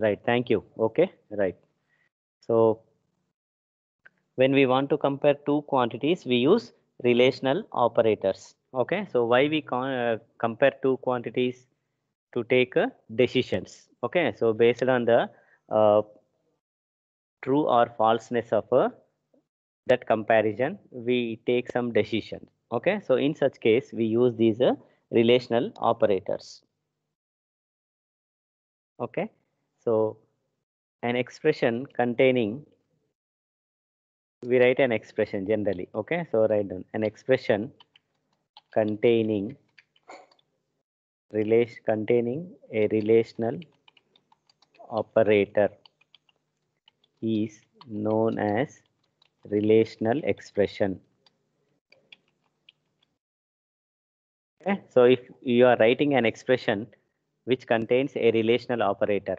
Right, thank you. Okay, right. So when we want to compare two quantities, we use relational operators. Okay, so why we compare two quantities? To take decisions. Okay, so based on the uh, true or falseness of that comparison, we take some decisions. Okay, so in such case, we use these relational operators. Okay, so an expression containing, we write an expression generally. Okay, so write down an expression containing a relational operator is known as relational expression. Okay, so if you are writing an expression which contains a relational operator,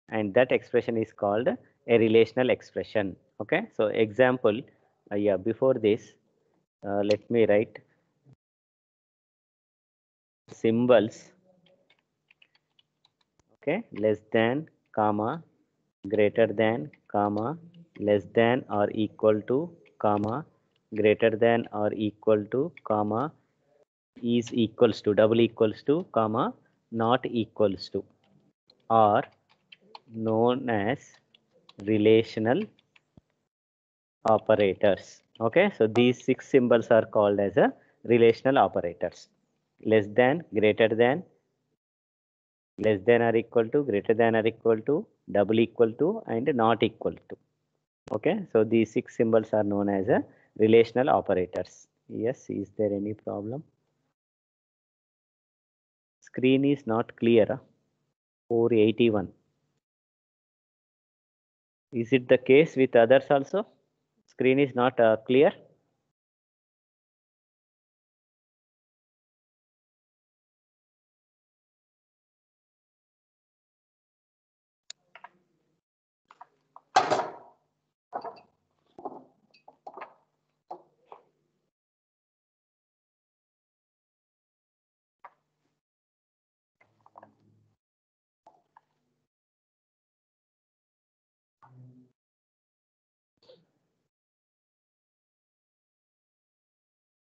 and that expression is called a relational expression. Okay, so example, yeah, before this, let me write symbols. Okay, less than, comma, greater than, comma, less than or equal to, comma, greater than or equal to, comma, is equals to, double equals to, comma, not equals to, are known as relational operators. Okay, so these six symbols are called as a relational operators. Less than, greater than, less than or equal to, greater than or equal to, double equal to, and not equal to. Okay, so these six symbols are known as a relational operators. Yes, is there any problem? Screen is not clear. 481. Is it the case with others also? Screen is not clear.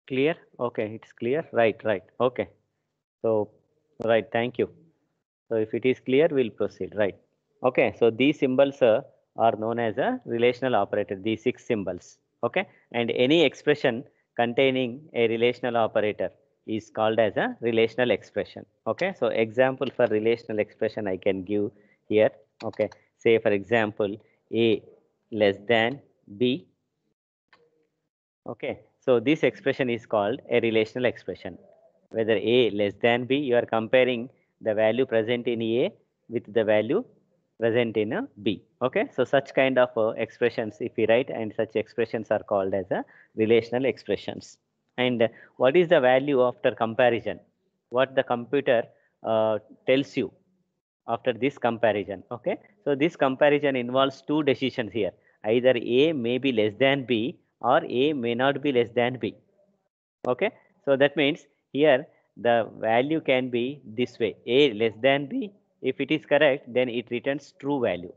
Clear? Okay, it's clear. Right, right. Okay. So, right, thank you. So, if it is clear, we'll proceed. Right. Okay, so these symbols are known as a relational operator, these six symbols. Okay, and any expression containing a relational operator is called as a relational expression. Okay, so example for relational expression I can give here. Okay, say for example, A less than B. Okay, so this expression is called a relational expression. Whether A less than B, you are comparing the value present in A with the value present in a B. Okay, so such kind of expressions, if we write, and such expressions are called as a relational expressions. And what is the value after comparison? What the computer tells you after this comparison. Okay, so this comparison involves two decisions here. Either A may be less than B or A may not be less than B. Okay, so that means here the value can be this way: A less than B. If it is correct, then it returns true value,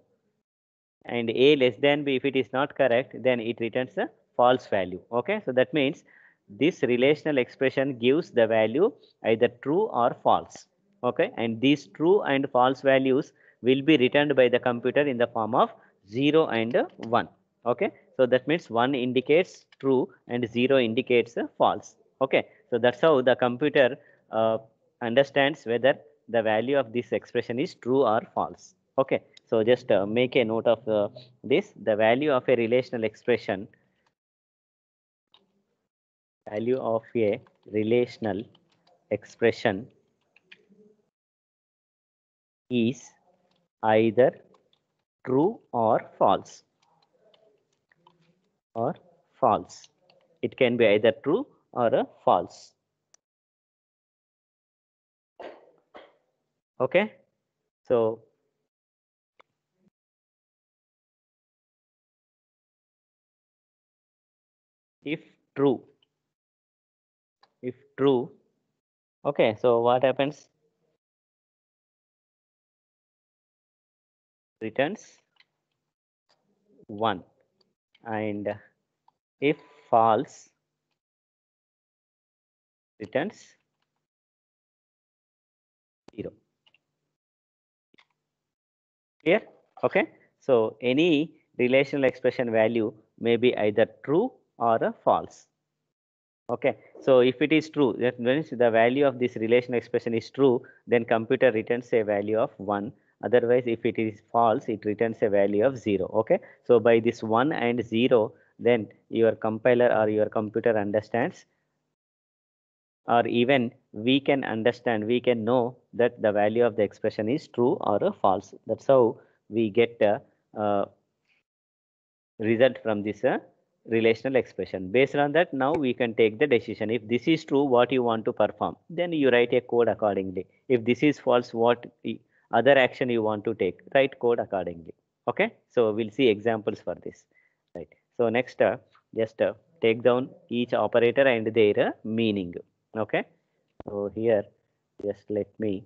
and A less than B, if it is not correct, then it returns a false value. Okay, so that means this relational expression gives the value either true or false. Okay, and these true and false values will be returned by the computer in the form of 0 and 1. Okay, so that means 1 indicates true and 0 indicates false. Okay, so that's how the computer understands whether the value of this expression is true or false. Okay, so just make a note of this. The value of a relational expression, value of a relational expression is either true or false, or false. It can be either true or a false. Okay, so if true, if true, okay, so what happens? returns 1, and if false returns 0. Clear? Okay. So any relational expression value may be either true or a false. Okay. So if it is true, that means the value of this relational expression is true, then computer returns a value of 1. Otherwise, if it is false, it returns a value of 0. Okay. So by this 1 and 0, then your compiler or your computer understands, or even we can understand, we can know that the value of the expression is true or a false. That's how we get a result from this relational expression. Based on that, now we can take the decision. If this is true, what you want to perform, then you write a code accordingly. If this is false, what other action you want to take, write code accordingly. Okay, so we'll see examples for this. Right. So next, just take down each operator and their meaning. Okay. So here, just let me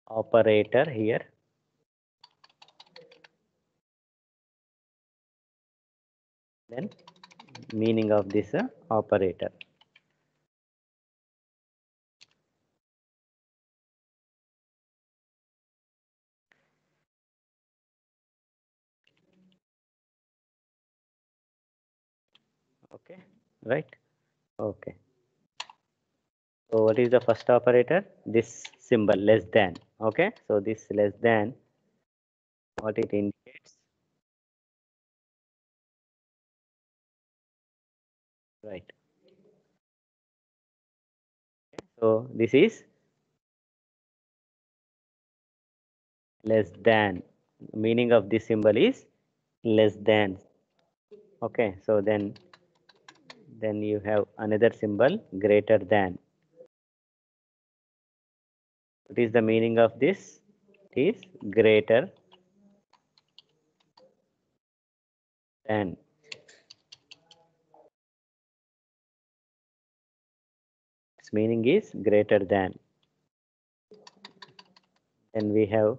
operator here. Then meaning of this operator. Okay, right? Okay. So what is the first operator? This symbol less than. Okay. So this less than, what it indicates? Right. So this is less than. Meaning of this symbol is less than. Okay. So then you have another symbol greater than. What is the meaning of this? It is greater than. Its meaning is greater than. Then we have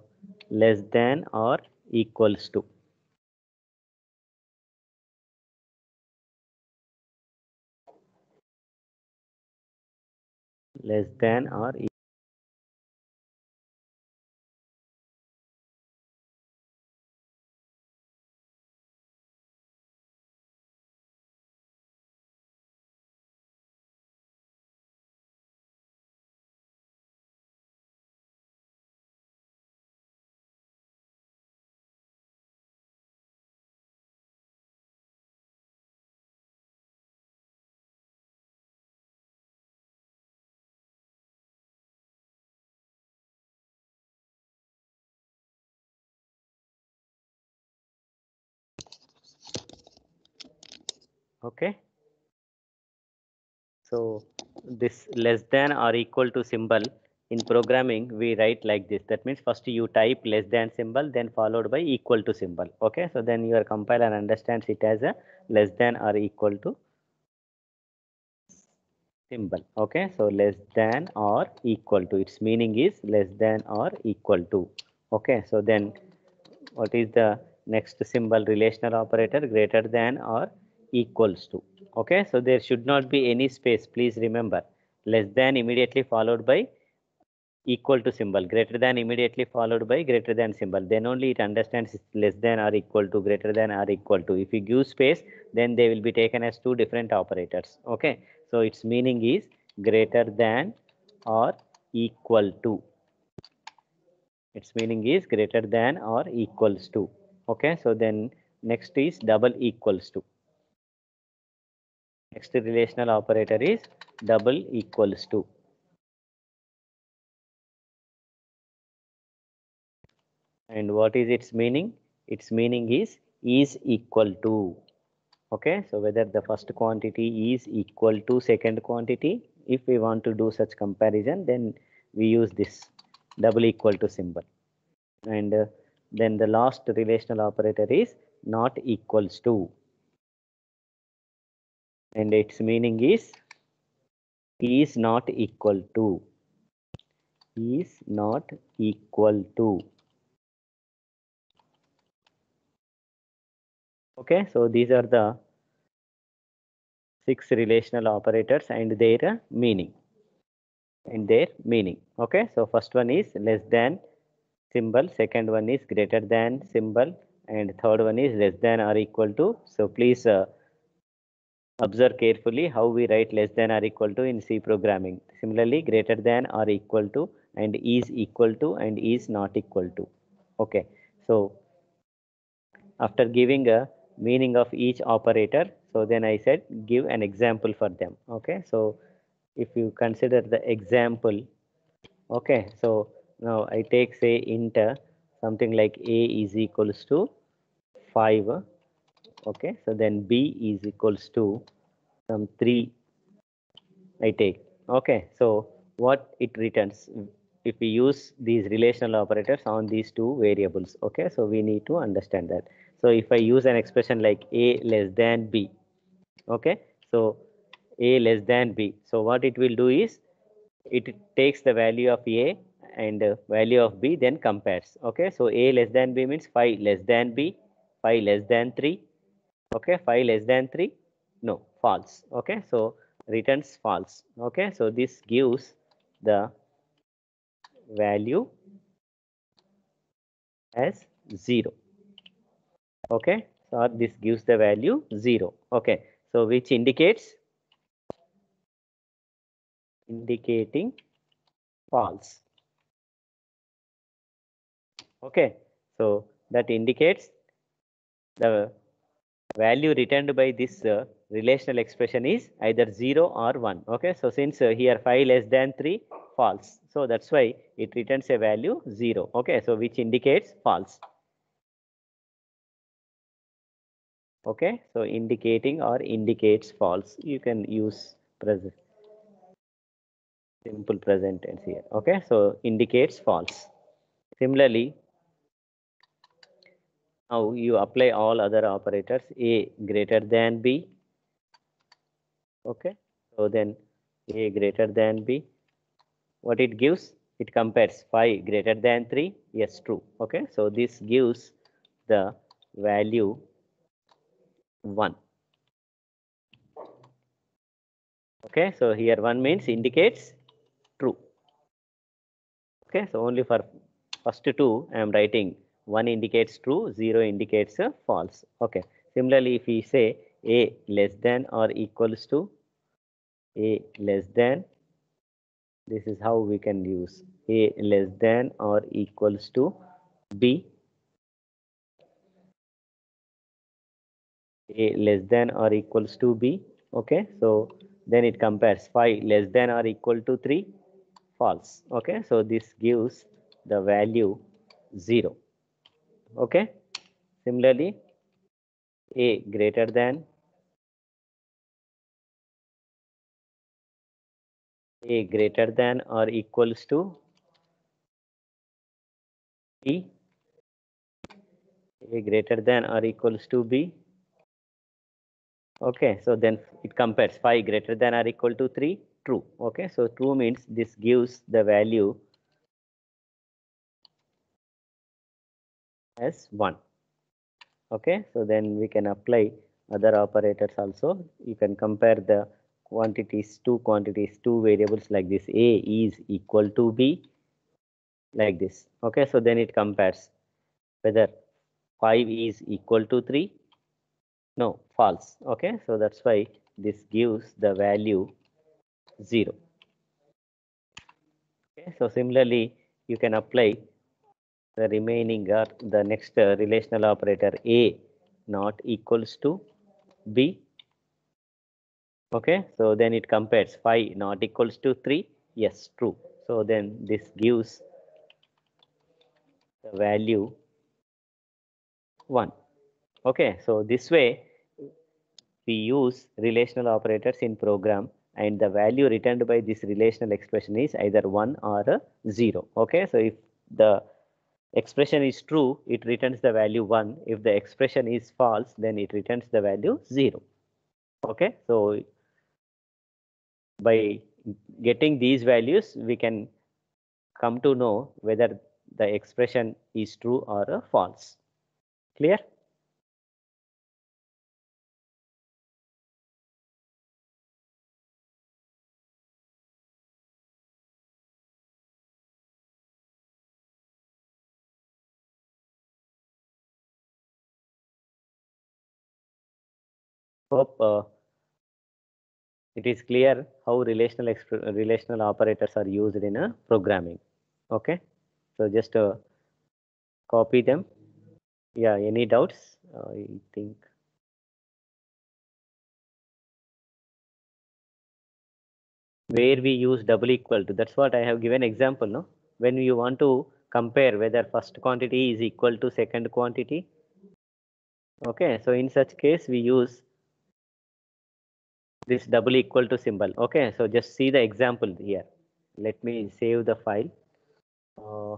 less than or equals to. Less than or okay. So this less than or equal to symbol in programming we write like this. That means first you type less than symbol, then followed by equal to symbol. Okay. So then your compiler understands it as a less than or equal to symbol. Okay. So less than or equal to, its meaning is less than or equal to. Okay. So then what is the next symbol? Relational operator greater than or equals to. Okay, so there should not be any space. Please remember, less than immediately followed by equal to symbol, greater than immediately followed by greater than symbol. Then only it understands it's less than or equal to, greater than or equal to. If you give space, then they will be taken as two different operators. Okay, so its meaning is greater than or equal to. Its meaning is greater than or equals to. Okay, so then next is double equals to. Next relational operator is double equals to. And what is its meaning? Its meaning is equal to. Okay, so whether the first quantity is equal to second quantity, if we want to do such comparison, then we use this double equal to symbol. And then the last relational operator is not equals to. And its meaning is not equal to. is not equal to. Okay, so these are the 6 relational operators and their meaning. Okay, so first one is less than symbol, second one is greater than symbol, and third one is less than or equal to. So please observe carefully how we write less than or equal to in C programming. Similarly, greater than or equal to, and is equal to, and is not equal to. Okay, so after giving a meaning of each operator, so then I said give an example for them. Okay, so if you consider the example, okay, so now I take say int something like a is equals to 5. Okay, so then b is equals to some 3 I take. Okay, so what it returns if we use these relational operators on these two variables. Okay, so we need to understand that. So if I use an expression like a less than b, okay, so a less than b, so what it will do is it takes the value of a and value of b, then compares. Okay, so a less than b means 5 less than b, 5 less than 3. Okay, 5 less than 3, no, false. Okay, so returns false. Okay, so this gives the value as 0. Okay, so this gives the value 0. Okay, so which indicating false. Okay, so that indicates the value returned by this relational expression is either 0 or 1. Okay, so since here 5 less than 3, false, so that's why it returns a value 0. Okay, so which indicates false. Okay, so indicating or indicates false, you can use present, simple present tense here. Okay, so indicates false. Similarly, now you apply all other operators. A greater than b. Okay, so then a greater than b, what it gives? It compares 5 greater than 3. Yes, true. Okay, so this gives the value 1. Okay, so here 1 means indicates true. Okay, so only for first two I am writing 1 indicates true, 0 indicates false. Okay, similarly if we say a less than or equals to, a less than, this is how we can use a less than or equals to b, a less than or equals to b. Okay, so then it compares 5 less than or equal to 3, false. Okay, so this gives the value 0. Okay, similarly a greater than, a greater than or equals to b, a greater than or equals to b. Okay, so then it compares 5 greater than or equal to 3, true. Okay, so true means this gives the value as 1. Okay, so then we can apply other operators also. You can compare the quantities, two variables like this. A is equal to b, like this. Okay, so then it compares whether 5 is equal to 3. No, false. Okay, so that's why this gives the value 0. Okay, so similarly you can apply the remaining or the next relational operator a not equals to b. Okay, so then it compares 5 not equals to 3. Yes, true. So then this gives the value 1. Okay, so this way we use relational operators in program, and the value returned by this relational expression is either 1 or 0. Okay, so if the expression is true, it returns the value 1. If the expression is false, then it returns the value 0. Okay, so by getting these values, we can come to know whether the expression is true or false. Clear? Hope it is clear how relational operators are used in programming. Okay, so just copy them. Yeah, any doubts? I think where we use double equal to, that's what I have given example, no? When you want to compare whether first quantity is equal to second quantity. Okay, so in such case we use this double equal to symbol. Okay, so just see the example here. Let me save the file. Uh,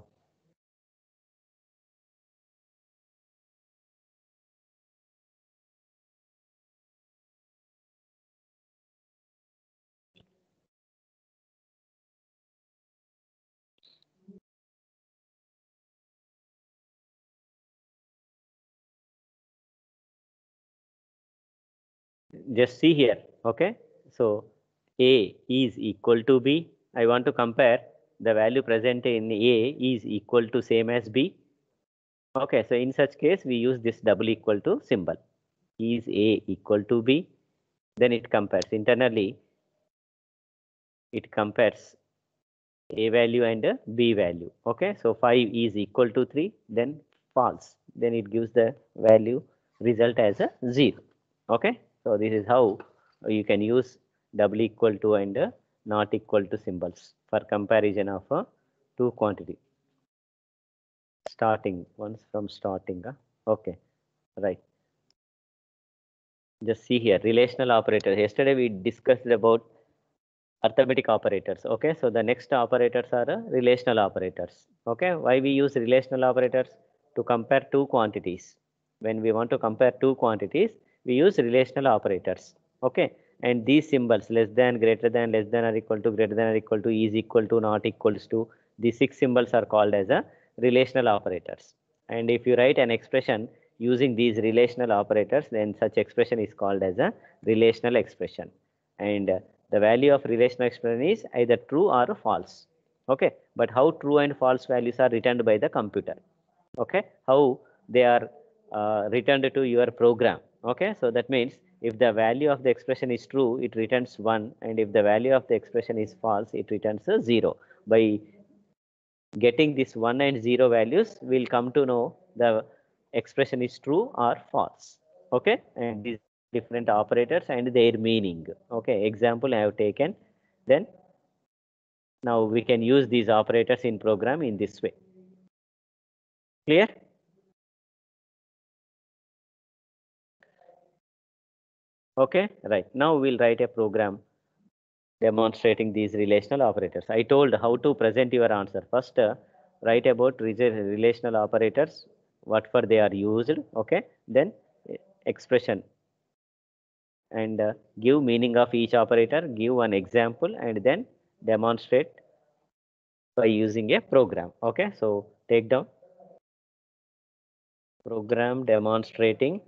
just see here. Okay, so a is equal to b. I want to compare the value present in a is equal to same as b. Okay, so in such case we use this double equal to symbol. Is a equal to b, then it compares internally, it compares a value and a b value. Okay, so 5 is equal to 3, then false, then it gives the value result as a 0. Okay, so this is how you can use double equal to and not equal to symbols for comparison of two quantity. Starting once from starting. Okay, right. Just see here, relational operators. Yesterday we discussed about arithmetic operators. Okay, so the next operators are relational operators. Okay, why we use relational operators? To compare two quantities. When we want to compare two quantities, we use relational operators. Okay, and these symbols less than, greater than, less than or equal to, greater than or equal to, is equal to, not equals to, these 6 symbols are called as a relational operators. And if you write an expression using these relational operators, then such expression is called as a relational expression. And the value of relational expression is either true or false. Okay, but how true and false values are returned by the computer? Okay, how they are returned to your program? Okay, so that means if the value of the expression is true, it returns 1, and if the value of the expression is false, it returns a 0. By getting this 1 and 0 values, we'll come to know the expression is true or false. Okay, and these different operators and their meaning. Okay, example I have taken. Then now we can use these operators in program in this way. Clear? Okay, right. Now we'll write a program demonstrating these relational operators. I told how to present your answer. First, write about relational operators, what for they are used. Okay, then expression, and give meaning of each operator, give one example, and then demonstrate by using a program. Okay, so take down program demonstrating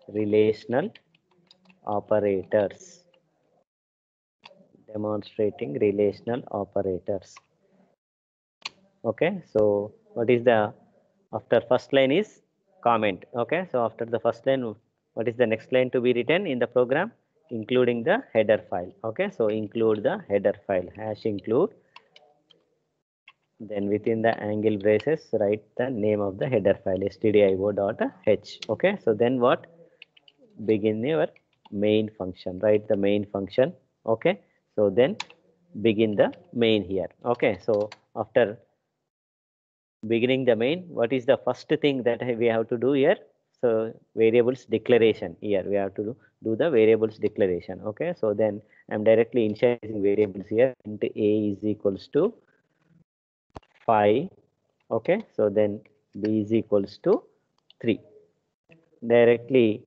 relational operators. Demonstrating relational operators. Okay, so what is the, after first line is comment. Okay, so after the first line, what is the next line to be written in the program? Including the header file. Okay, so include the header file, hash include, then within the angle braces write the name of the header file, stdio.h. Okay, so then what? Begin your main function, write the main function. Okay, so then begin the main here. Okay, so after beginning the main, what is the first thing that we have to do here? So variables declaration. Here we have to do the variables declaration. Okay, so then I'm directly initializing variables here. Int a is equals to 5. Okay, so then b is equals to 3. Directly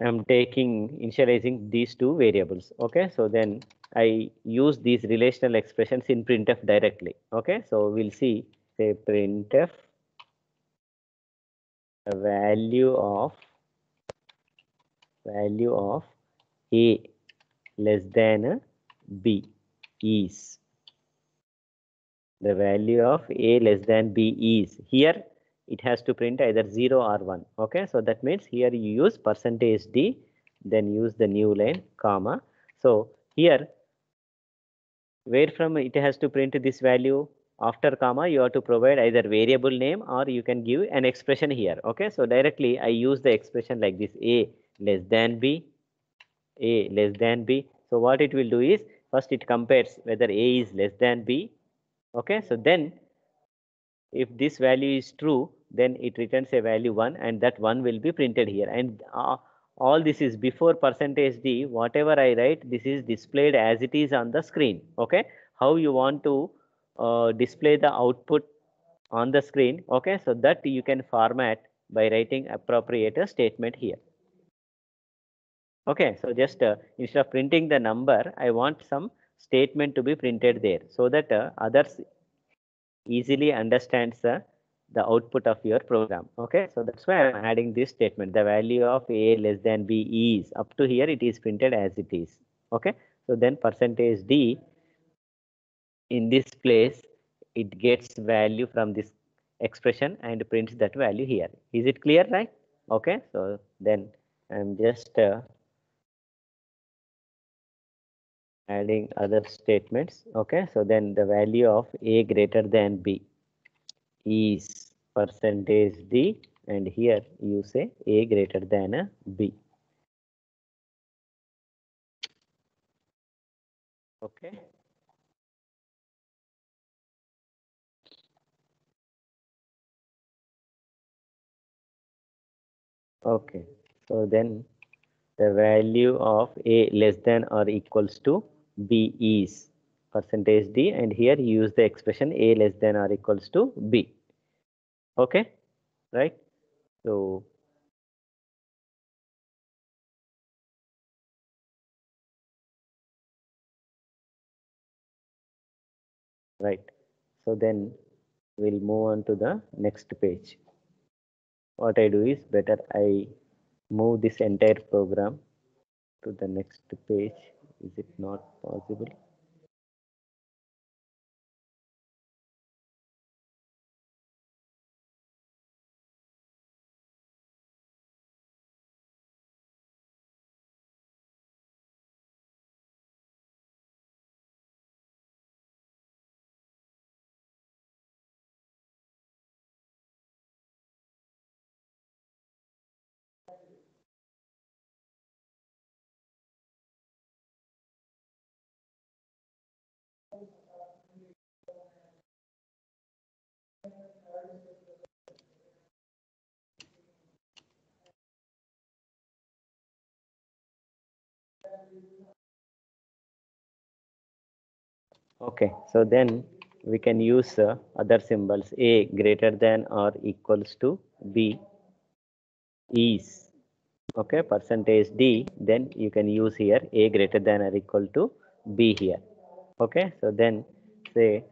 I'm initializing these two variables. Okay, so then I use these relational expressions in printf directly. Okay, so we'll see, say printf the value of a less than b is, the value of a less than b is, here it has to print either 0 or 1. Okay, so that means here you use percentage %d, then use the new line comma. So here where from it has to print this value, after comma you have to provide either variable name or you can give an expression here. Okay, so directly I use the expression like this, a less than b, a less than b. So what it will do is, first it compares whether a is less than b. Okay, so then if this value is true, then it returns a value 1, and that 1 will be printed here. And all this is before percentage %d, whatever I write, this is displayed as it is on the screen. Okay, how you want to display the output on the screen. Okay, so that you can format by writing appropriate statement here. Okay, so just instead of printing the number, I want some statement to be printed there, so that others easily understands the output of your program. Okay, so that's why I'm adding this statement, the value of a less than b is, up to here it is printed as it is. Okay, so then percentage %d, in this place it gets value from this expression and prints that value here. Is it clear, right? Okay, so then I'm just adding other statements. Okay, so then the value of a greater than b is percentage %d, and here you say a greater than b. Okay, okay, so then the value of a less than or equals to b is percentage %d, and here you use the expression a less than or equals to b. Okay, right? So right, so then we'll move on to the next page. What I do is, better I move this entire program to the next page. Is it not possible? Okay, so then we can use other symbols, a greater than or equals to b is, okay, percentage %d, then you can use here a greater than or equal to b here. Okay, so then say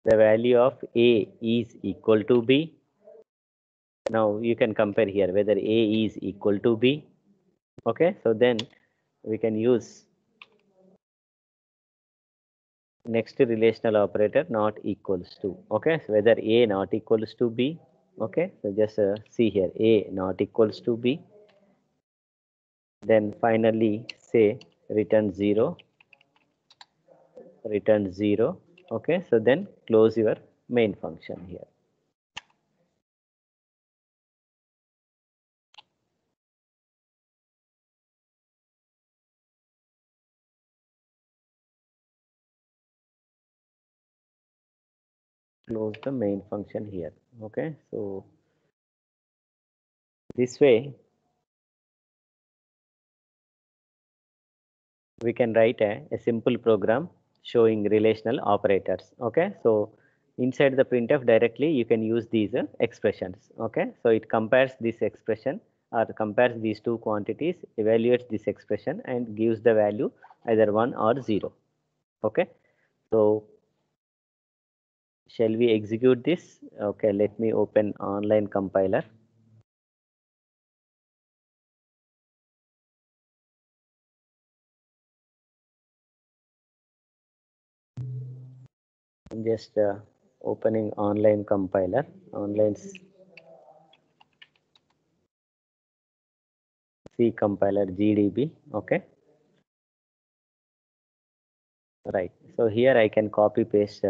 the value of a is equal to b. Now you can compare here whether a is equal to b. Okay, so then we can use next relational operator, not equals to. Okay, so whether a not equals to b. Okay, so just see here, a not equals to b, then finally say return 0, return 0. Okay, so then close your main function here. Close the main function here. Okay, so this way we can write a simple program showing relational operators. Okay, so inside the printf directly you can use these expressions. Okay, so it compares this expression or compares these two quantities, evaluates this expression and gives the value either 1 or 0. Okay, so shall we execute this? Okay, let me open online compiler. I'm just opening online compiler, online C compiler GDB. Okay, right. So here I can copy paste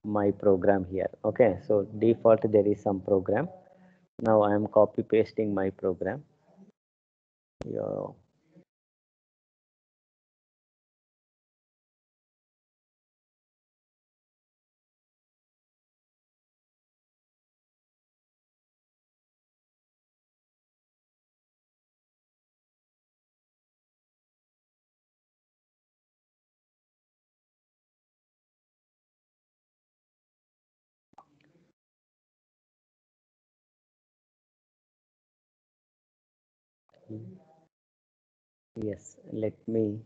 my program here. Okay, so default there is some program. Now I am copy pasting my program. Yeah. Yes, let me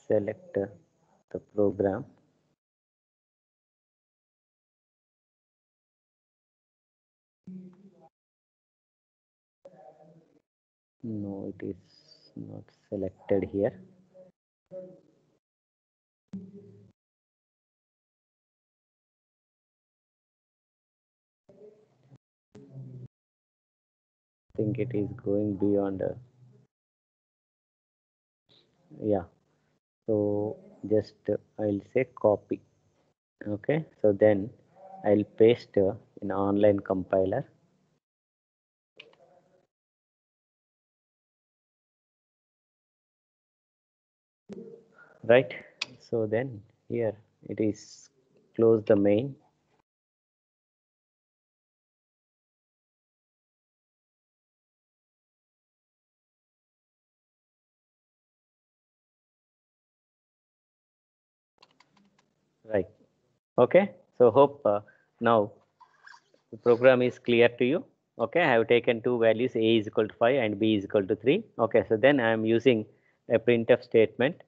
select the program. No, it is not selected here. I think it is going beyond. Yeah, so just I'll say copy. Okay, so then I'll paste in online compiler. Right, so then here it is close the main. Right, okay, so hope now the program is clear to you. Okay, I have taken two values, a is equal to 5 and b is equal to 3. Okay, so then I am using a printf statement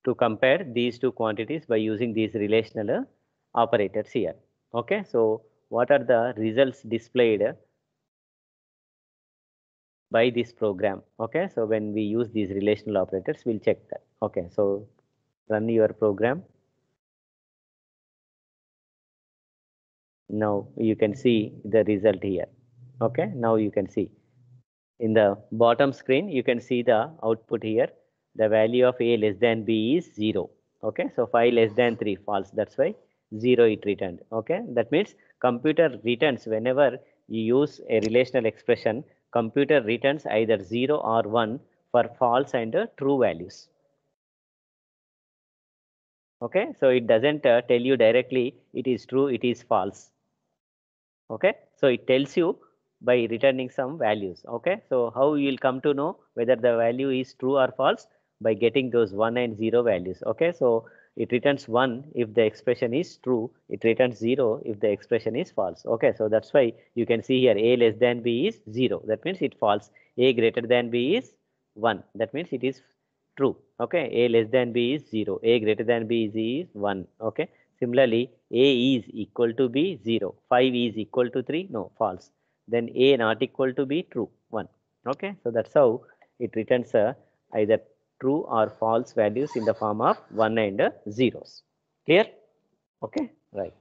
to compare these two quantities by using these relational operators here. Okay, so what are the results displayed by this program? Okay, so when we use these relational operators, we'll check that. Okay, so run your program. Now you can see the result here. Okay, now you can see in the bottom screen, you can see the output here. The value of a less than b is 0. Okay, so 5 less than 3 false. That's why 0 it returned. Okay, that means computer returns whenever you use a relational expression, computer returns either 0 or 1 for false and true values. Okay, so it doesn't tell you directly it is true, it is false. Okay, so it tells you by returning some values. Okay, so how you will come to know whether the value is true or false? By getting those 1 and 0 values. Okay, so it returns 1 if the expression is true, it returns 0 if the expression is false. Okay, so that's why you can see here a less than b is 0, that means it false. A greater than b is 1, that means it is true. Okay, a less than b is 0, a greater than b is 1. Okay, similarly, a is equal to b 0, 5 is equal to 3, no, false. Then a not equal to b, true, 1. Okay, so that's how it returns either true or false values in the form of 1 and zeros. Clear? Okay, right.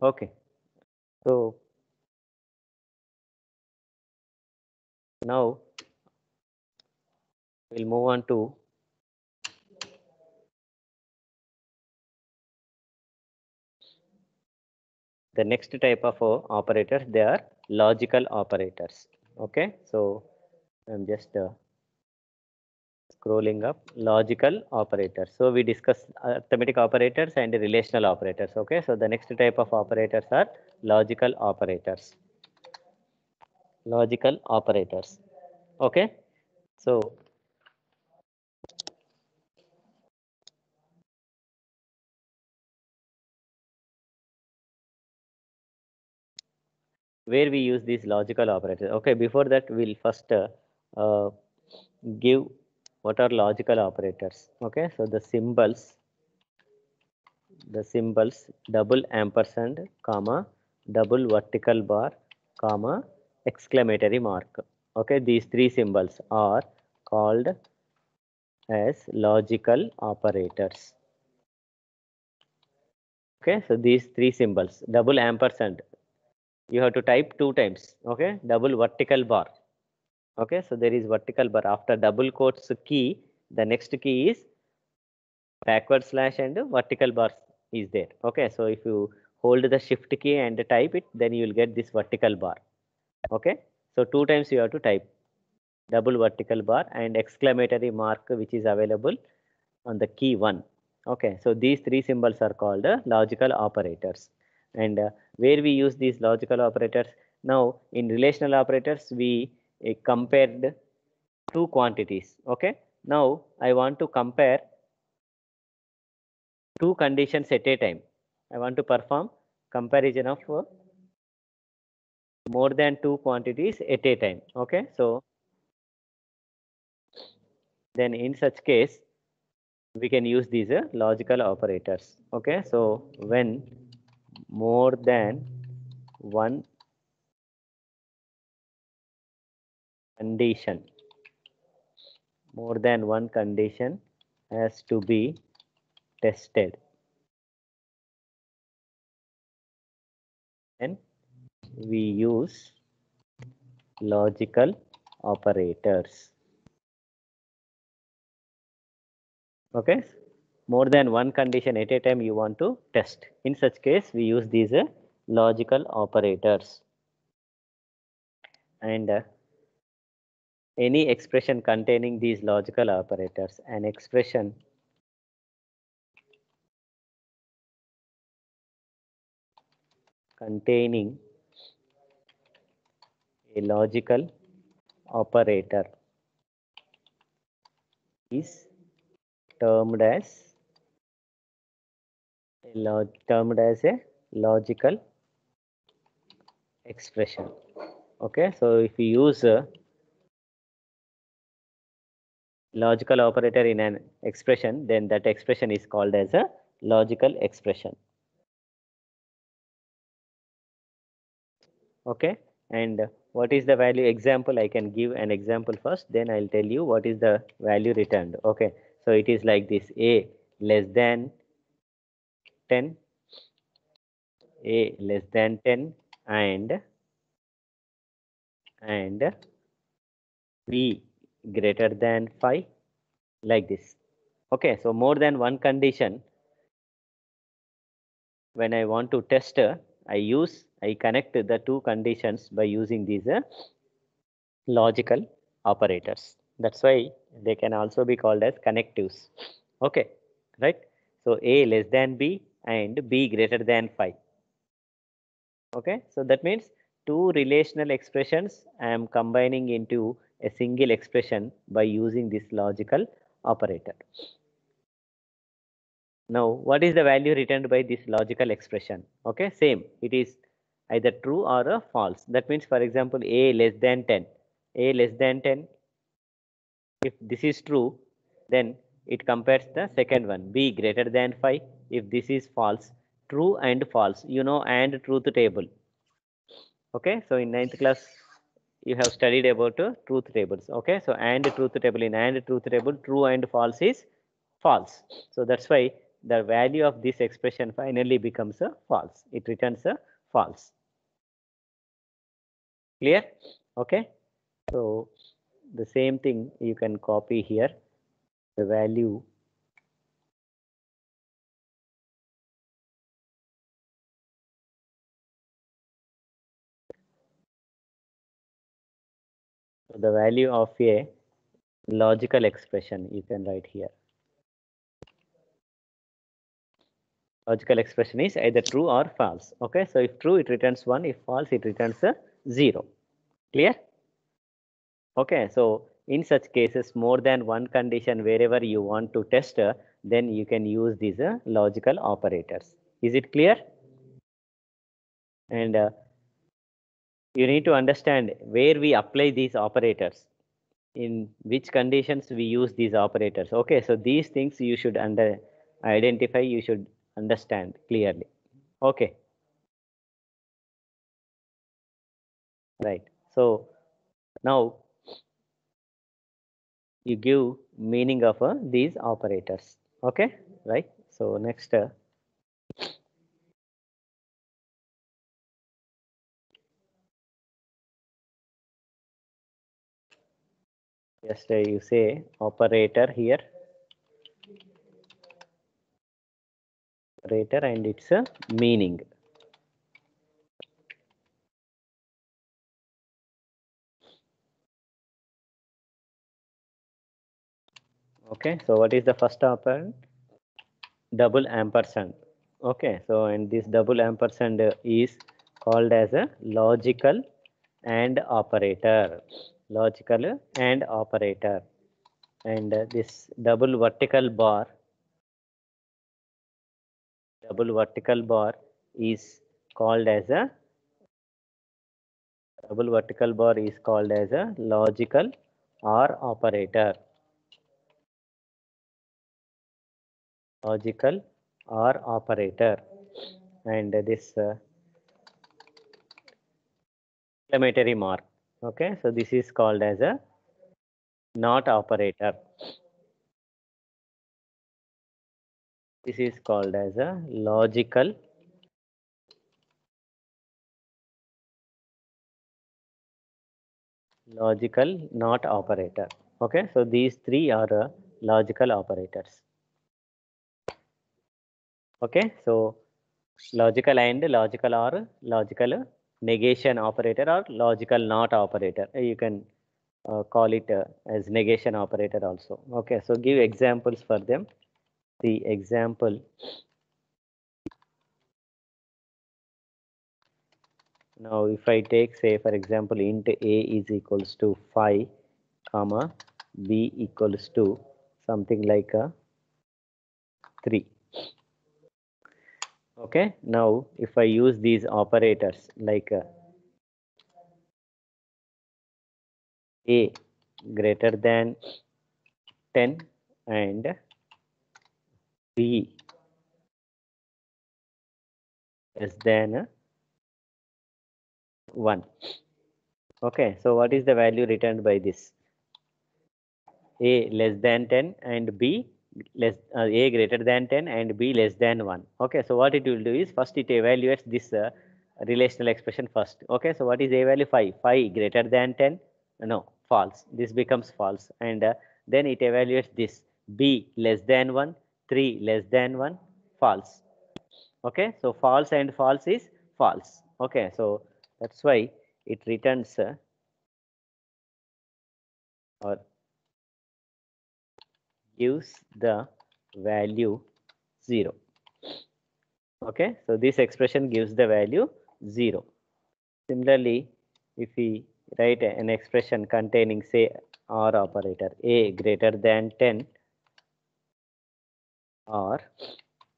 Okay, so now we'll move on to the next type of operators. They are logical operators. Okay, so I'm just scrolling up, logical operators. So we discussed arithmetic operators and relational operators. Okay, so the next type of operators are logical operators. Logical operators. Okay, so where we use these logical operators. Okay, before that we'll first uh, give what are logical operators. Okay, so the symbols double ampersand comma double vertical bar comma exclamatory mark. Okay, these three symbols are called as logical operators. Okay, so these three symbols double ampersand you have to type two times. Okay, double vertical bar. Okay, so there is vertical bar after double quotes key, the next key is backward slash and vertical bar is there. Okay, so if you hold the shift key and type it, then you will get this vertical bar. Okay, so two times you have to type double vertical bar and exclamatory mark which is available on the key 1. Okay, so these three symbols are called logical operators. And where we use these logical operators, now in relational operators we compared two quantities. Okay, now I want to compare two conditions at a time. I want to perform comparison of more than two quantities at a time. Okay, so then in such case we can use these logical operators. Okay, so when more than one condition, more than one condition has to be tested, then we use logical operators. Okay, more than one condition at a time you want to test. In such case we use these logical operators. And any expression containing these logical operators, an expression containing a logical operator is termed as a logical expression. Okay, so if you use a logical operator in an expression, then that expression is called as a logical expression. Okay, and what is the value example? I can give an example first, then I'll tell you what is the value returned. Okay, so it is like this: a less than 10, a less than 10, and b greater than 5, like this. Okay, so more than one condition. When I want to test, I connect the two conditions by using these logical operators. That's why they can also be called as connectives. Okay, right? So a less than b and b greater than 5. Okay, so that means two relational expressions I am combining into a single expression by using this logical operator. Now, what is the value returned by this logical expression? Okay, same. It is either true or a false. That means, for example, a less than 10. A less than 10. If this is true, then it compares the second one. B greater than 5. If this is false, true and false. You know, and truth table. Okay, so in ninth class, you have studied about truth tables. Okay, so and truth table, in and truth table, true and false is false. So that's why the value of this expression finally becomes a false. It returns a false. Clear? Okay, so the same thing you can copy here. The value of a logical expression you can write here. Logical expression is either true or false. Okay, so if true, it returns 1. If false, it returns a 0. Clear? Okay, so in such cases, more than one condition wherever you want to test, then you can use these logical operators. Is it clear? And you need to understand where we apply these operators, in which conditions we use these operators. Okay, so these things you should identify, you should understand clearly. Okay, right. So now you give meaning of these operators. Okay, right. So next, just you say operator here, operator, and its meaning. Okay, so what is the first operand? Double ampersand. Okay, so and this double ampersand is called as a logical and operator. Logical and operator. And this double vertical bar is called as a logical or operator. Logical or operator. And this exclamatory mark. Okay, so this is called as a not operator. This is called as a logical not operator. Okay, so these three are logical operators. Okay, so logical and logical or logical negation operator or logical not operator. You can call it as negation operator also. Okay, so give examples for them. The example, now if I take, say for example, int a is equals to 5 comma b equals to something like 3. Okay, now if I use these operators like a greater than 10 and b less than 1. Okay, so what is the value returned by this? A less than 10 and b a greater than 10 and b less than 1. Okay, so what it will do is first it evaluates this relational expression first. Okay, so what is a value? 5. 5 greater than 10? No, false. This becomes false. And then it evaluates this b less than 1, 3 less than 1, false. Okay, so false and false is false. Okay, so that's why it returns or gives the value 0. Okay, so this expression gives the value 0. Similarly, if we write an expression containing, say, OR operator, a greater than 10, or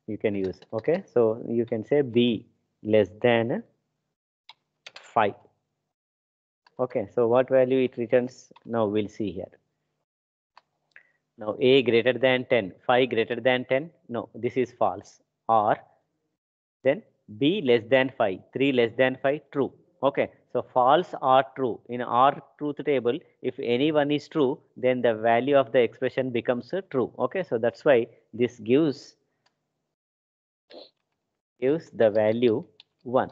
you can use, okay, so you can say b less than 5. Okay, so what value it returns? Now we'll see here. Now a greater than 10, 5 greater than 10, no, this is false. Or then b less than 5, 3 less than 5, true. Okay, so false or true. In our truth table, if any one is true, then the value of the expression becomes true. Okay, so that's why this gives the value 1.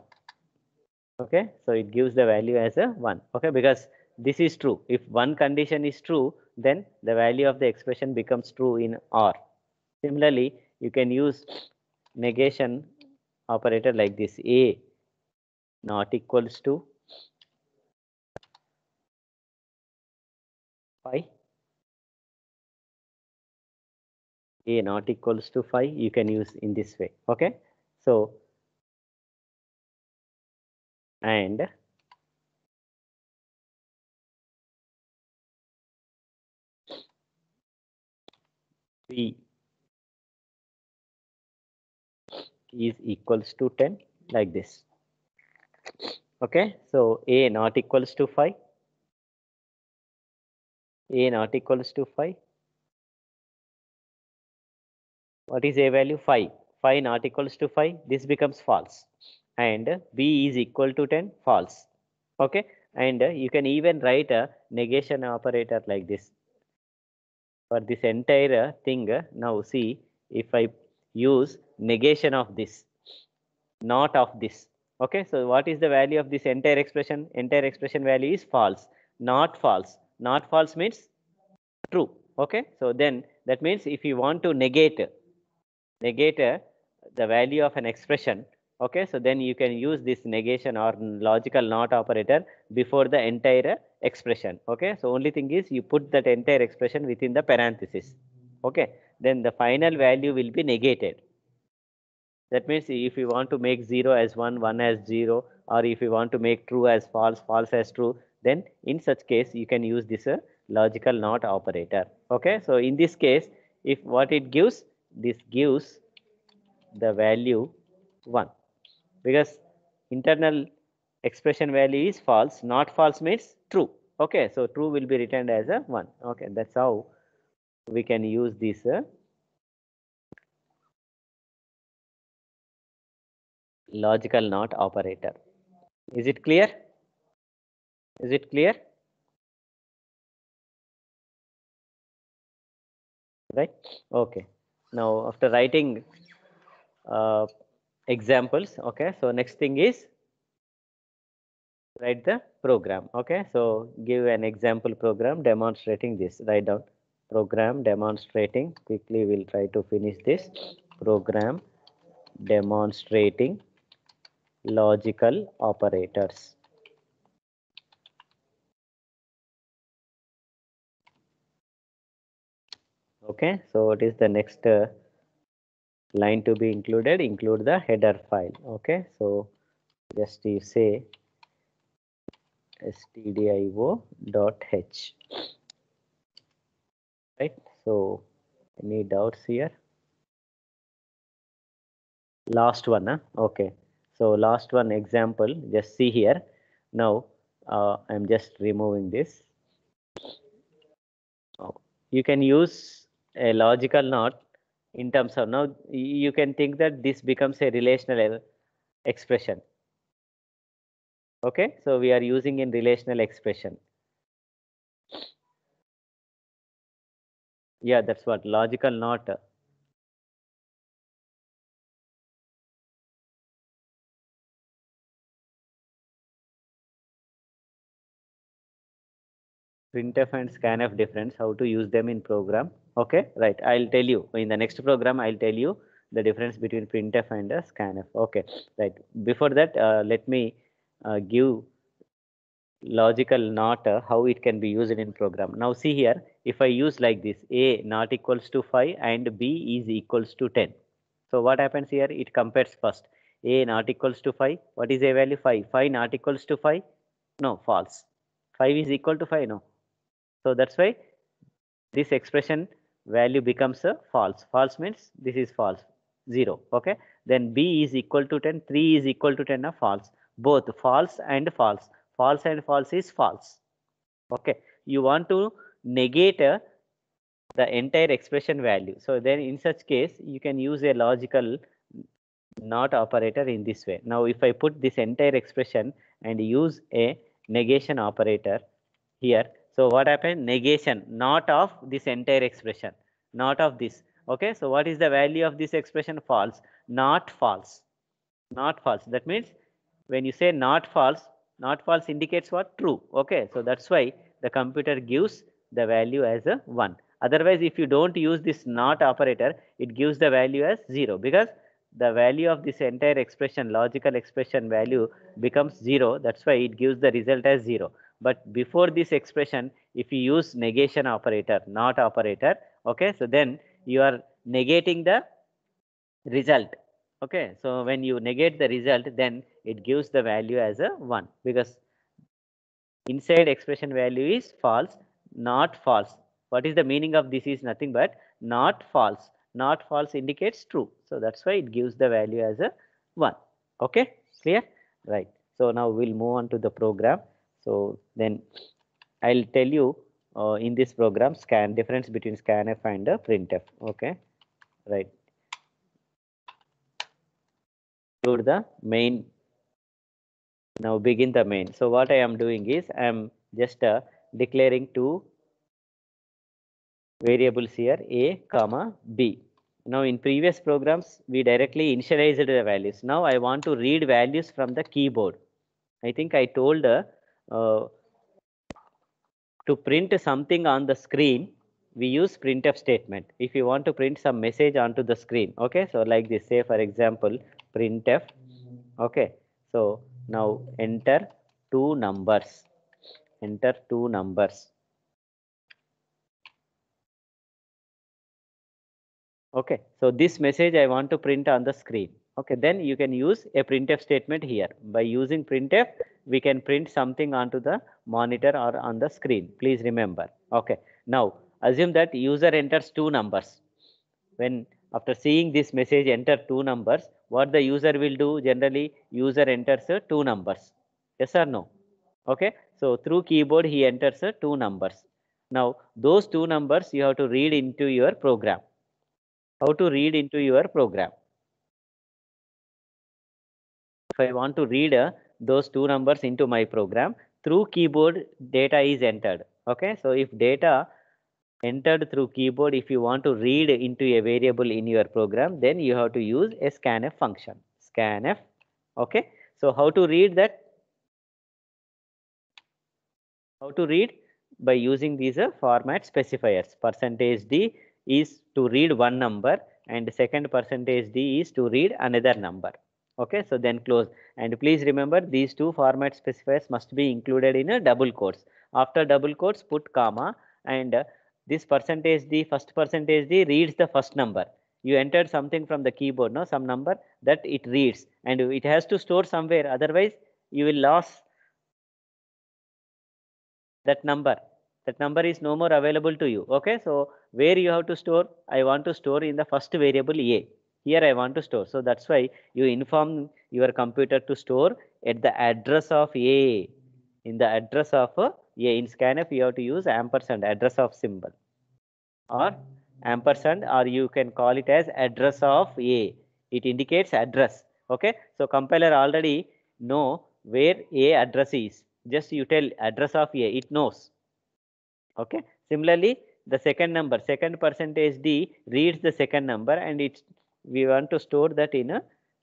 Okay, so it gives the value as a 1. Okay, because this is true. If one condition is true, then the value of the expression becomes true in OR. Similarly, you can use negation operator like this: a not equals to 5 A not equals to 5, you can use in this way. Okay, so and B is equals to 10, like this. Okay, so A not equals to 5, A not equals to 5. What is A value? 5. 5 not equals to 5, this becomes false. And B is equal to 10, false. Okay, and you can even write a negation operator like this. For this entire thing, now see, if I use negation of this, not of this. Okay, so what is the value of this entire expression? Entire expression value is false, not false. Not false means true. Okay, so then that means if you want to negate the value of an expression, okay, so then you can use this negation or logical not operator before the entire expression. Okay, so only thing is you put that entire expression within the parenthesis. Okay, then the final value will be negated. That means if you want to make 0 as 1, 1 as 0, or if you want to make true as false, false as true, then in such case you can use this logical not operator. Okay, so in this case, if what it gives, this gives the value 1, because internal expression value is false, not false means true. Okay, so true will be written as a 1. Okay, that's how we can use this logical not operator. Is it clear? Is it clear? Right? Okay. Now, after writing uh, examples, okay, so next thing is write the program. Okay, so give an example program demonstrating this. Write down program demonstrating. Quickly, we'll try to finish this program demonstrating logical operators. Okay, so what is the next line to be included? Include the header file. Okay, so just you say stdio.h. Right, so any doubts here? Last one, huh? Okay, so last one example, just see here. Now I'm just removing this. You can use a logical not in terms of, now you can think that this becomes a relational expression. Okay, so we are using in relational expression. Yeah, that's what logical not. Printf and scanf difference, how to use them in program. Okay, right, I'll tell you in the next program. I'll tell you the difference between printf and scanf. Okay, right, before that let me give logical not how it can be used in program. Now see here, if I use like this, a not equals to 5 and b is equals to 10. So what happens here? It compares first. A not equals to 5. What is a value? 5. 5 not equals to 5. No, false. 5 is equal to 5. No. So that's why this expression value becomes a false. False means this is false. 0. Okay. Then b is equal to 10. 3 is equal to 10 are false. Both false and false. False and false is false. Okay. You want to negate the entire expression value. So then in such case, you can use a logical not operator in this way. Now, if I put this entire expression and use a negation operator here, so what happened? Negation, not of this entire expression, not of this. Okay, so what is the value of this expression? False, not false, not false. That means when you say not false indicates what? True. Okay, so that's why the computer gives the value as a 1. Otherwise, if you don't use this not operator, it gives the value as 0, because the value of this entire expression, logical expression value becomes 0. That's why it gives the result as 0. But before this expression, if you use negation operator, not operator, okay, so then you are negating the result. Okay, so when you negate the result, then it gives the value as a 1, because inside expression value is false, not false. What is the meaning of this is nothing but not false. Not false indicates true. So that's why it gives the value as a 1. Okay, clear? Right. So now we'll move on to the program. So then I'll tell you in this program difference between scanf and printf. Okay, right. Include the main. Now begin the main. So what I am doing is I am just declaring two variables here, a comma b. Now in previous programs we directly initialized the values. Now I want to read values from the keyboard. I think I told to print something on the screen, we use printf statement. If you want to print some message onto the screen, okay, so like this, say for example printf. Okay, so now enter two numbers. Enter two numbers. Okay, so this message I want to print on the screen. Okay, then you can use a printf statement here. By using printf, we can print something onto the monitor or on the screen. Please remember. Okay, now assume that user enters two numbers. When after seeing this message enter two numbers, what the user will do? Generally, user enters two numbers. Yes or no? Okay, so through keyboard he enters two numbers. Now those two numbers you have to read into your program. How to read into your program? If I want to read those two numbers into my program, through keyboard data is entered. Okay, so if data entered through keyboard, if you want to read into a variable in your program, then you have to use a scanf function. Scanf. Okay, so how to read that? How to read? By using these format specifiers. Percentage %d is to read one number and second percentage %d is to read another number. Okay, so then close. And please remember these two format specifiers must be included in a double quotes. After double quotes, put comma, and this percentage %d, first percentage %d reads the first number. You entered something from the keyboard, no, some number that it reads, and it has to store somewhere. Otherwise, you will lose that number. That number is no more available to you. Okay, so where you have to store? I want to store in the first variable a. Here I want to store. So that's why you inform your computer to store at the address of a. In the address of a. In scanf you have to use ampersand, address of symbol, or ampersand, or you can call it as address of a. It indicates address. Okay, so compiler already know where a address is. Just you tell address of a, it knows. Okay, similarly the second number, second percentage %d reads the second number, and we want to store that in a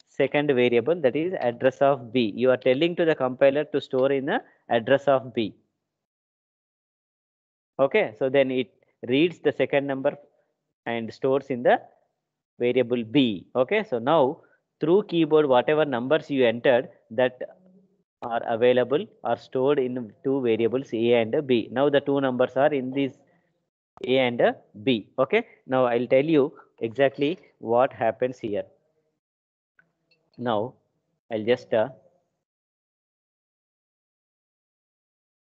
second variable, that is address of b. You are telling to the compiler to store in the address of b. Okay, so then it reads the second number and stores in the variable b. Okay, so now through keyboard whatever numbers you entered, that are available or stored in two variables a and b. Now the two numbers are in this a and b. Okay, now I'll tell you exactly what happens here. Now I'll just tell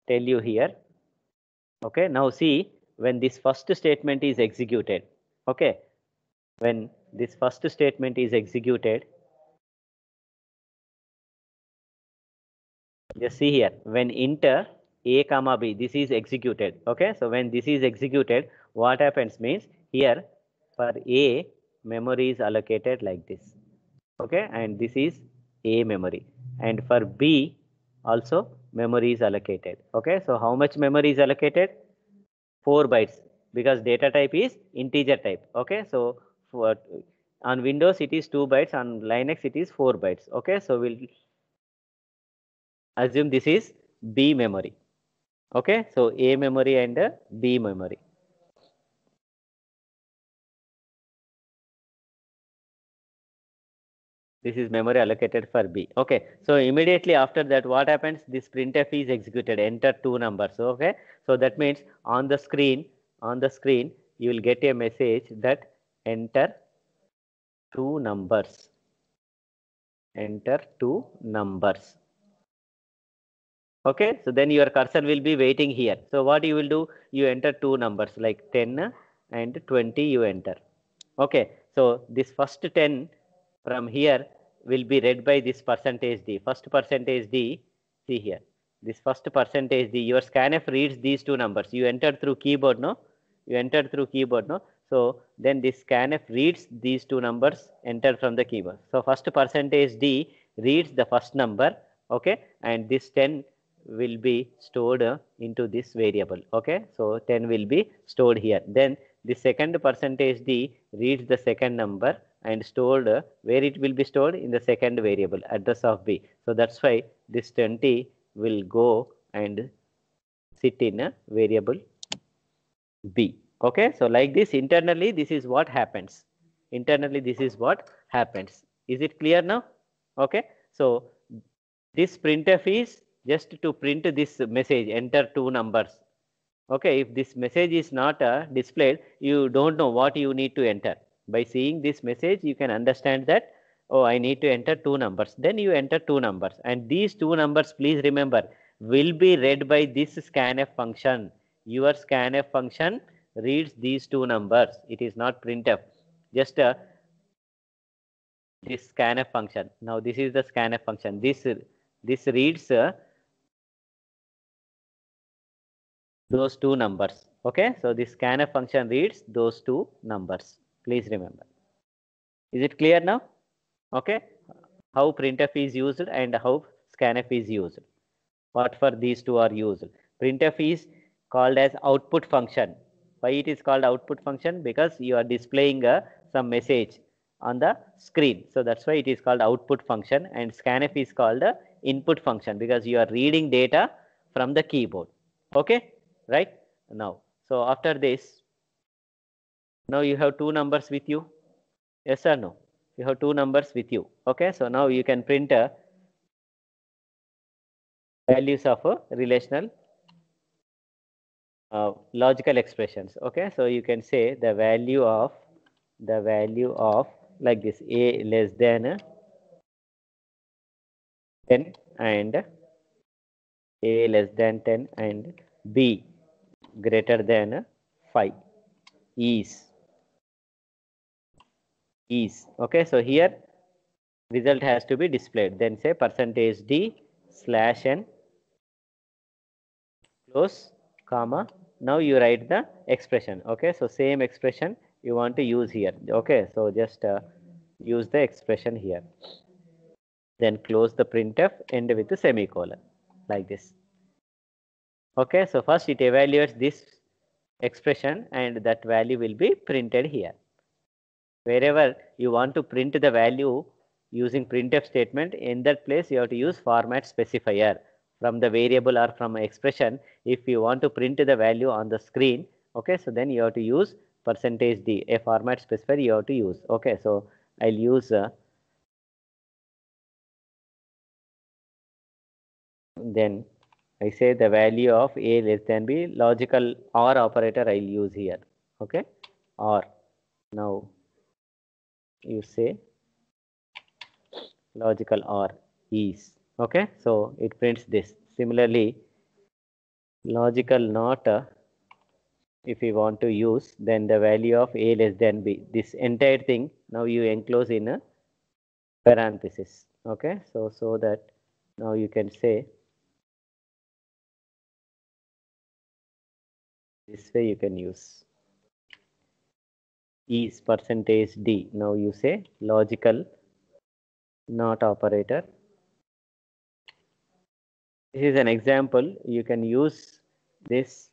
you here. Okay, now see, when this first statement is executed, okay, when this first statement is executed, just see here, when enter a comma b, this is executed. Okay, so when this is executed, what happens means here for a, memory is allocated like this. Okay, and this is a memory, and for b also memory is allocated. Okay, so how much memory is allocated? 4 bytes, because data type is integer type. Okay, so for on Windows it is 2 bytes, on Linux it is 4 bytes. Okay, so we'll assume this is b memory. Okay, so a memory and b memory. This is memory allocated for b. Okay, so immediately after that what happens? This printf is executed, enter two numbers. Okay, so that means on the screen you will get a message that enter two numbers. Enter two numbers. Okay, so then your cursor will be waiting here. So what you will do, you enter two numbers like 10 and 20 you enter. Okay, so this first 10 from here will be read by this percentage D. First percentage D, see here. This first percentage D, your scanf reads these two numbers. You entered through keyboard, no? You entered through keyboard, no? So then this scanf reads these two numbers entered from the keyboard. So first percentage D reads the first number, okay, and this 10 will be stored into this variable. Okay, so 10 will be stored here. Then the second percentage D reads the second number and stored where it will be stored in the second variable address of B. So that's why this 20 will go and sit in a variable B. Okay, so like this internally this is what happens. Internally this is what happens. Is it clear now? Okay, so this printf is just to print this message, enter two numbers. Okay, if this message is not displayed, you don't know what you need to enter. By seeing this message, you can understand that, oh, I need to enter two numbers. Then you enter two numbers. And these two numbers, please remember, will be read by this scanf function. Your scanf function reads these two numbers. It is not printf. Just this scanf function. Now, this is the scanf function. This reads those two numbers. Okay, so this scanf function reads those two numbers. Please remember. Is it clear now? Okay, how printf is used and how scanf is used. What for these two are used? Printf is called as output function. Why it is called output function? Because you are displaying some message on the screen. So that's why it is called output function, and scanf is called input function because you are reading data from the keyboard. Okay, right? Now, so after this, now you have two numbers with you. Yes or no? You have two numbers with you. Okay, so now you can print values of a relational logical expressions. Okay, so you can say the value of like this, a less than 10 and a less than 10 and b greater than 5 is okay. So here result has to be displayed. Then say percentage d slash n close comma. Now you write the expression. Okay, so same expression you want to use here. Okay, so just use the expression here. Then close the printf, end with the semicolon like this. Okay, so first it evaluates this expression and that value will be printed here. Wherever you want to print the value using printf statement, in that place you have to use format specifier from the variable or from expression. If you want to print the value on the screen, okay, so then you have to use percentage %d, a format specifier you have to use. Okay, so I'll use then I say the value of a less than b, logical OR operator I'll use here. Okay, OR. Now you say logical OR is. Okay, so it prints this. Similarly, logical NOT if you want to use, then the value of a less than b. This entire thing now you enclose in a parenthesis. Okay, so that now you can say this way you can use is percentage %d. Now you say logical NOT operator. This is an example. You can use this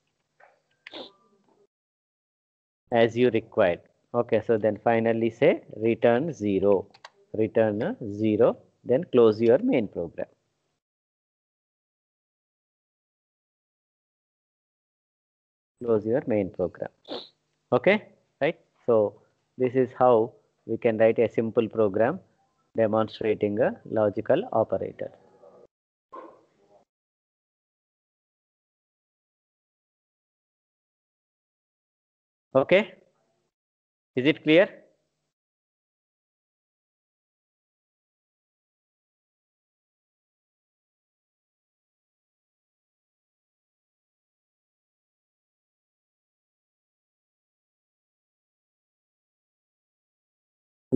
as you required. Okay, so then finally say return 0. Return 0. Then close your main program. Close your main program. Okay, right? So this is how we can write a simple program demonstrating a logical operator. Okay, is it clear?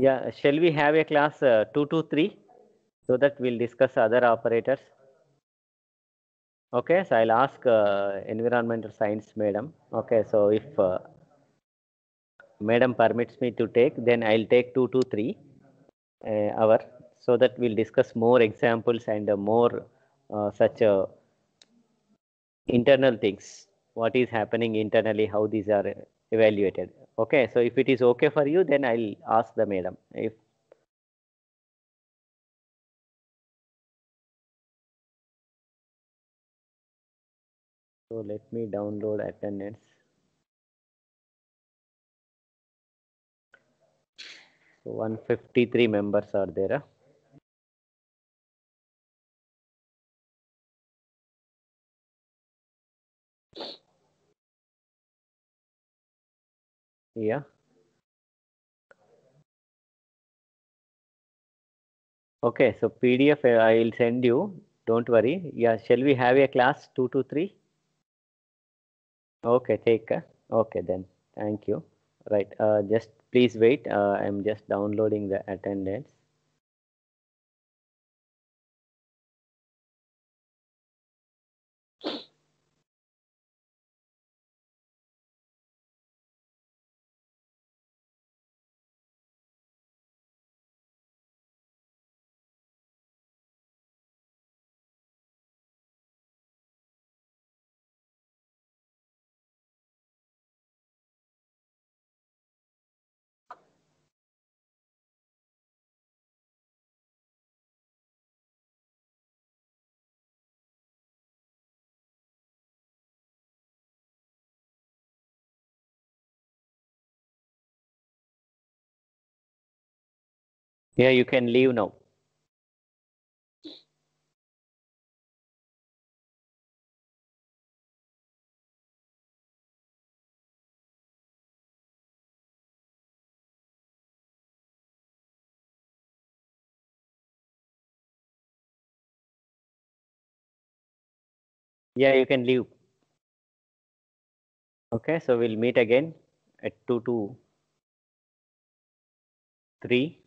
Yeah, shall we have a class 2 to 3 so that we'll discuss other operators? Okay, so I'll ask environmental science madam. Okay, so if madam permits me to take, then I'll take 2 to 3 hour so that we'll discuss more examples and more such internal things. What is happening internally, how these are evaluated. Okay, so if it is okay for you, then I'll ask the madam. If so, let me download attendance. So 153 members are there. Yeah. Okay, so PDF I will send you. Don't worry. Yeah, shall we have a class 2 to 3? Okay, take. Okay, then. Thank you. Right. Just please wait. I'm just downloading the attendance. Yeah, you can leave now. Yeah, you can leave. Okay, so we'll meet again at 2 to 3.